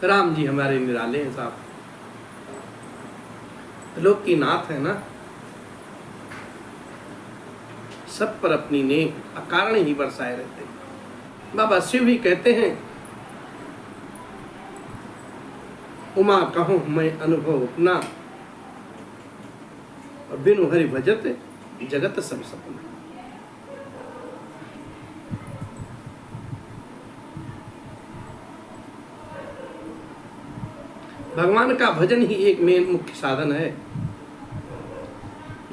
राम जी हमारे निराले हैं साहब, लोक की नाथ है ना, सब पर अपनी नेक अकारण ही बरसाए रहते हैं। बाबा शिव भी कहते हैं, उमा कहूं मैं अनुभव अपना, और बिनु हरि भजत जगत सब सपना। भगवान का भजन ही एक मेन मुख्य साधन है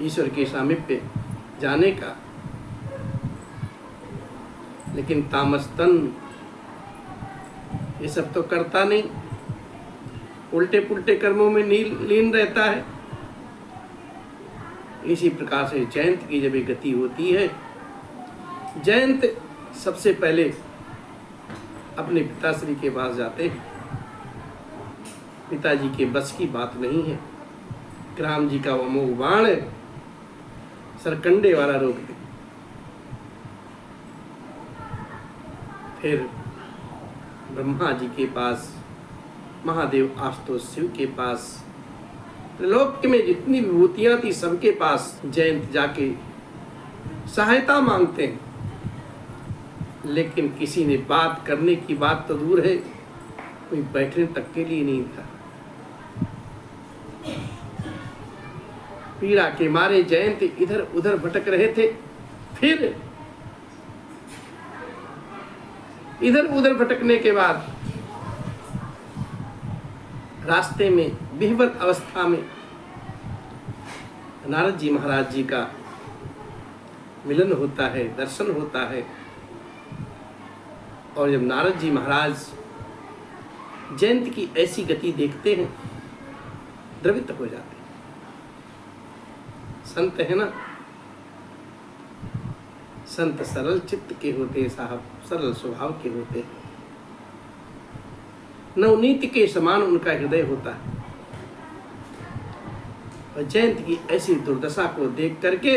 ईश्वर के सामीप्य जाने का। लेकिन तामस तन ये सब तो करता नहीं, उल्टे पुल्टे कर्मों में लीन रहता है। इसी प्रकार से जयंत की जब एक गति होती है, जयंत सबसे पहले अपने पिताश्री के पास जाते हैं। पिताजी के बस की बात नहीं है, राम जी का वो अमोघ बाण सरकंडे वाला रोक दे। फिर ब्रह्मा जी के पास, महादेव आशुतोष शिव के पास, लोक में जितनी विभूतियां थी सबके पास जयंत जाके सहायता मांगते हैं। लेकिन किसी ने बात करने की बात तो दूर है, कोई बैठने तक के लिए नहीं था। पीड़ा के मारे जयंत इधर उधर भटक रहे थे। फिर इधर उधर भटकने के बाद रास्ते में विह्वल अवस्था में नारद जी महाराज जी का मिलन होता है, दर्शन होता है। और जब नारद जी महाराज जयंत की ऐसी गति देखते हैं, द्रवित हो जाते हैं। संत है ना, संत सरल चित्त के होते हैं साहब, सरल स्वभाव के होते हैं। नवनीत के समान उनका हृदय होता है। और जयंत की ऐसी दुर्दशा को देख करके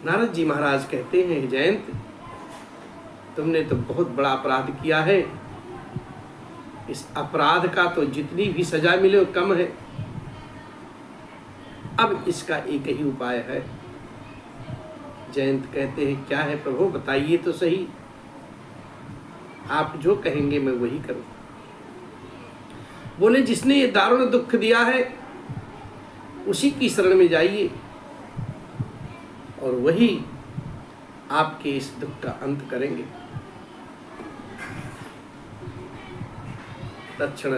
नारद जी महाराज कहते हैं, जयंत तुमने तो बहुत बड़ा अपराध किया है। इस अपराध का तो जितनी भी सजा मिले वो कम है। अब इसका एक ही उपाय है। जयंत कहते हैं, क्या है प्रभु बताइए तो सही, आप जो कहेंगे मैं वही करूं। बोले, जिसने ये दारुण दुख दिया है उसी की शरण में जाइए और वही आपके इस दुख का अंत करेंगे। तत्क्षण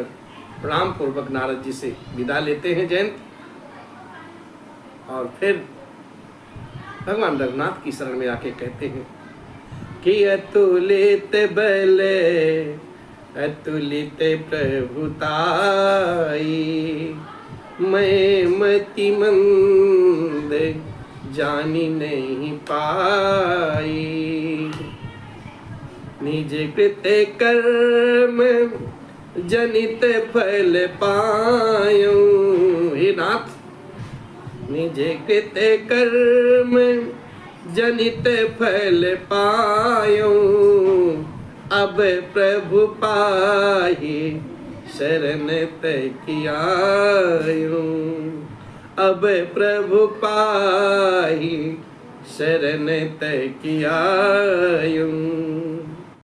प्रणाम पूर्वक नारद जी से विदा लेते हैं जयंत, और फिर भगवान रघुनाथ की शरण में आके कहते हैं कि अतुलित बल अतुलित प्रभुताई, मैं मति मंद जानी नहीं पाई। निज कृत कर्म जनित फल पायूं। हे नाथ, निज कृत कर्म जनित फल पायूं। अब प्रभु पाहि शरण तकियायूं। अब प्रभु पाहि शरण तकियायूं।